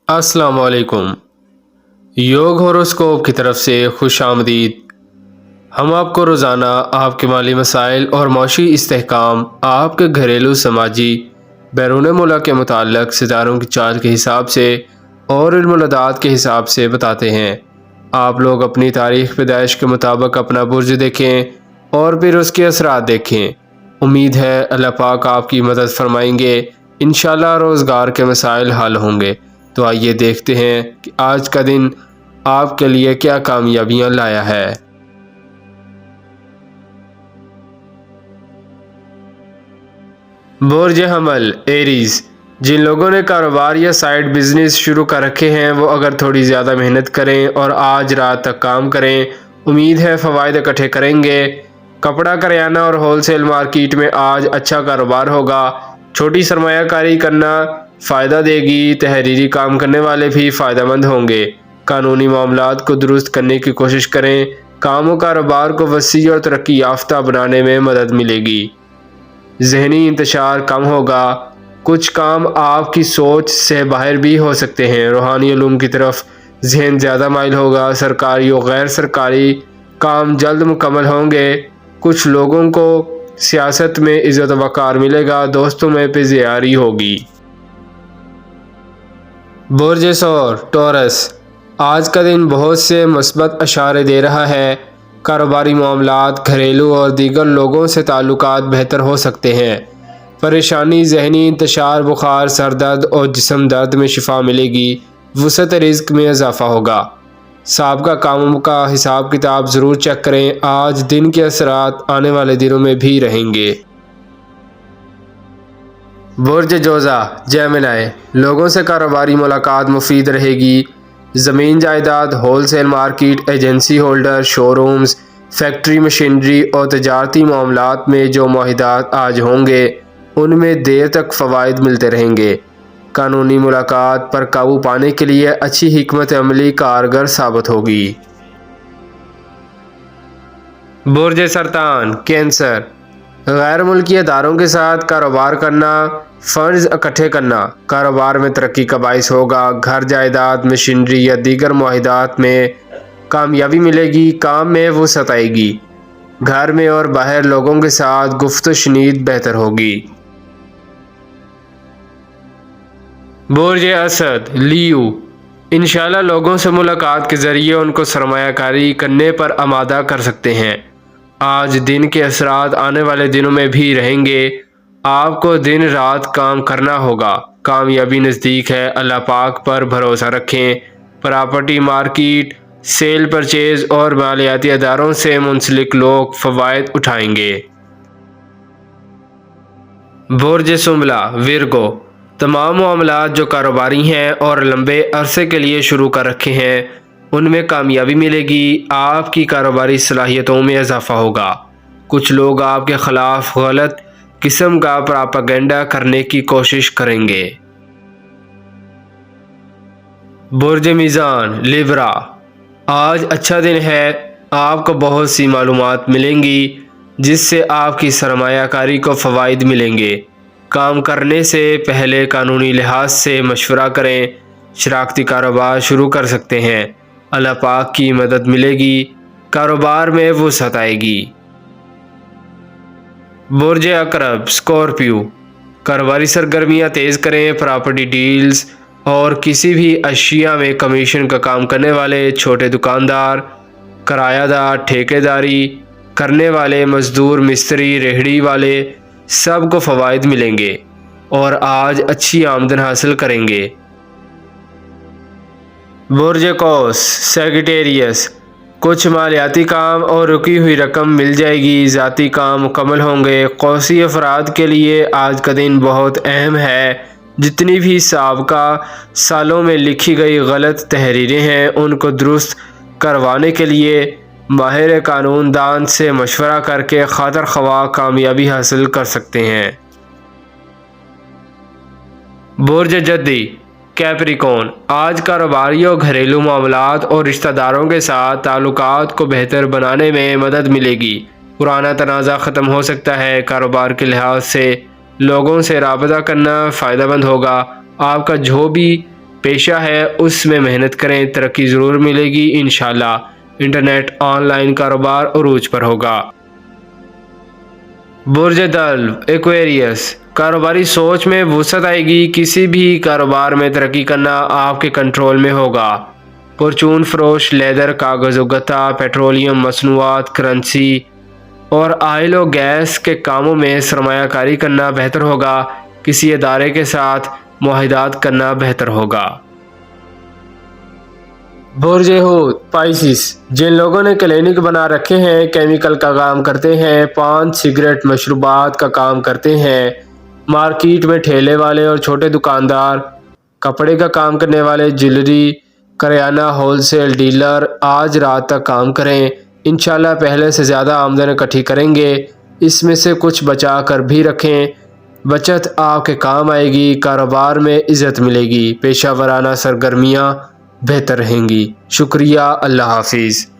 अस्सलाम वालेकुम। योग होरोस्कोप की तरफ से खुश आमदीद। हम आपको रोज़ाना आपके माली मसाइल और मौशी इस्तेहकाम, आपके घरेलू, समाजी, बैरून मुल्क के मुताल्लिक़ सितारों की चाल के हिसाब से और इल्मुल-अदात के हिसाब से बताते हैं। आप लोग अपनी तारीख़ पैदाइश के मुताबिक अपना बुर्ज देखें और फिर उसके असरात देखें। उम्मीद है अल्लाह पाक आपकी मदद फरमाएंगे। इंशाअल्लाह रोज़गार के मसाइल हल होंगे। तो आइए देखते हैं कि आज का दिन आपके लिए क्या कामयाबियां लाया है। बुर्ज हमल एरीज, जिन लोगों ने कारोबार या साइड बिजनेस शुरू कर रखे हैं वो अगर थोड़ी ज़्यादा मेहनत करें और आज रात तक काम करें, उम्मीद है फ़वाइद इकट्ठे करेंगे। कपड़ा, करियाना और होलसेल मार्केट में आज अच्छा कारोबार होगा। छोटी सरमायाकारी करना फ़ायदा देगी। तहरीरी काम करने वाले भी फ़ायदेमंद होंगे। कानूनी मामलात को दुरुस्त करने की कोशिश करें। काम और कारोबार को वसी और तरक्की याफ्ता बनाने में मदद मिलेगी। ज़हनी इंतशार कम होगा। कुछ काम आपकी सोच से बाहर भी हो सकते हैं। रूहानी उलूम की तरफ जहन ज़्यादा माइल होगा। सरकारी और गैर सरकारी काम जल्द मुकम्मल होंगे। कुछ लोगों को सियासत में इज़्ज़त वक़ार मिलेगा। दोस्तों में पेज़ियारी होगी। बुर्ज सौर टॉरस, आज का दिन बहुत से मुस्बत इशारे दे रहा है। कारोबारी मामलात, घरेलू और दीगर लोगों से ताल्लुकात बेहतर हो सकते हैं। परेशानी, ज़हनी इंतशार, बुखार, सर दर्द और जिस्म दर्द में शिफा मिलेगी। वसअत रिज़्क में इजाफ़ा होगा। साबका कामों का हिसाब किताब ज़रूर चेक करें। आज दिन के असरात आने वाले दिनों में भी रहेंगे। बुर्ज जोज़ा जेमिनी, लोगों से कारोबारी मुलाकात मुफीद रहेगी। ज़मीन जायदाद, wholesale market, agency holder, showrooms, factory, machinery और तजारती मामलात में जो मुआहिदात आज होंगे उनमें देर तक फ़वाइद मिलते रहेंगे। कानूनी मुलाकात पर काबू पाने के लिए अच्छी हिकमत अमली कारगर साबित होगी। बुर्ज सरतान कैंसर, गैर मुल्की अदारों के साथ कारोबार करना, फ़ंड्स इकट्ठे करना कारोबार में तरक्की का बाइस होगा। घर, जायदाद, मशीनरी या दीगर मुआहिदात में कामयाबी मिलेगी। काम में वसअत आएगी। घर में और बाहर लोगों के साथ गुफ्त शनीद बेहतर होगी। बुर्ज असद लियो, इंशाअल्लाह लोगों से मुलाकात के ज़रिए उनको सरमायाकारी करने पर आमादा कर सकते हैं। आज दिन के असरात आने वाले दिनों में भी रहेंगे। आपको दिन रात काम करना होगा। कामयाबी नज़दीक है। अल्लाह पाक पर भरोसा रखें। प्रॉपर्टी मार्केट, सेल परचेज और मालियाती अदारों से मुंसलिक लोग फ़वाइद उठाएंगे। बुर्ज सुमला विरगो, तमाम मामलात जो कारोबारी हैं और लंबे अरसे के लिए शुरू कर रखे हैं उनमें कामयाबी मिलेगी। आपकी कारोबारी सलाहियतों में इजाफा होगा। कुछ लोग आपके ख़िलाफ़ गलत किस्म का प्रोपेगेंडा करने की कोशिश करेंगे। बुर्ज मीज़ान लिब्रा, आज अच्छा दिन है। आपको बहुत सी मालूमात मिलेंगी जिससे आपकी सरमायाकारी को फ़वाइद मिलेंगे। काम करने से पहले कानूनी लिहाज से मशवरा करें। शराकती कारोबार शुरू कर सकते हैं। अल्लाह पाक की मदद मिलेगी। कारोबार में वसअत आएगी। बुर्ज अकरब स्कॉर्पियो, कारोबारी सरगर्मियाँ तेज़ करें। प्रॉपर्टी डील्स और किसी भी अशिया में कमीशन का काम करने वाले छोटे दुकानदार, किरायादार, ठेकेदारी करने वाले मज़दूर, मिस्त्री, रेहड़ी वाले सबको फ़वाइद मिलेंगे और आज अच्छी आमदन हासिल करेंगे। बुर्ज कौस सेगिटेरियस, कुछ मालियाती काम और रुकी हुई रकम मिल जाएगी। ज़ाती काम मुकम्मल होंगे। कौसी अफराद के लिए आज का दिन बहुत अहम है। जितनी भी साबका सालों में लिखी गई गलत तहरीरें हैं उनको दुरुस्त करवाने के लिए माहिर कानून दान से मशवरा करके खातर ख्वाह कामयाबी हासिल कर सकते हैं। बुर्ज जद्दी कैप्रिकॉर्न, आज कारोबारियों, घरेलू मामलात और रिश्तेदारों के साथ ताल्लुकात को बेहतर बनाने में मदद मिलेगी। पुराना तनाज़ा ख़त्म हो सकता है। कारोबार के लिहाज से लोगों से राबता करना फ़ायदेमंद होगा। आपका जो भी پیشہ ہے اس میں محنت کریں، ترقی ضرور ملے گی انشاءاللہ۔ انٹرنیٹ آن لائن کاروبار عروج پر ہوگا۔ برج دلو ایکویریس، کاروباری سوچ میں وسعت آئے گی، کسی بھی کاروبار میں ترقی کرنا آپ کے کنٹرول میں ہوگا۔ پرچون فروش، لیدر، کاغذ و گتا، پیٹرولیم مصنوعات، کرنسی اور آئل و گیس کے کاموں میں سرمایہ کاری کرنا بہتر ہوگا، کسی ادارے کے ساتھ معاہدات کرنا بہتر ہوگا۔ برج حوت پائسس، جن لوگوں نے کلینک بنا رکھے ہیں، کیمیکل کا کام کرتے ہیں، پان سگریٹ مشروبات کا کام کرتے ہیں، مارکیٹ میں ٹھیلے والے اور چھوٹے دکاندار، کپڑے کا کام کرنے والے، جیولری، کریانہ ہول سیل ڈیلر، آج رات تک کام کریں، انشاءاللہ پہلے سے زیادہ آمدن اکٹھی کریں گے، اس میں سے کچھ بچا کر بھی رکھیں، بچت آپ کے کام آئے گی، کاروبار میں عزت ملے گی، پیشہ ورانہ سرگرمیاں بہتر رہیں گی۔ شکریہ، اللہ حافظ۔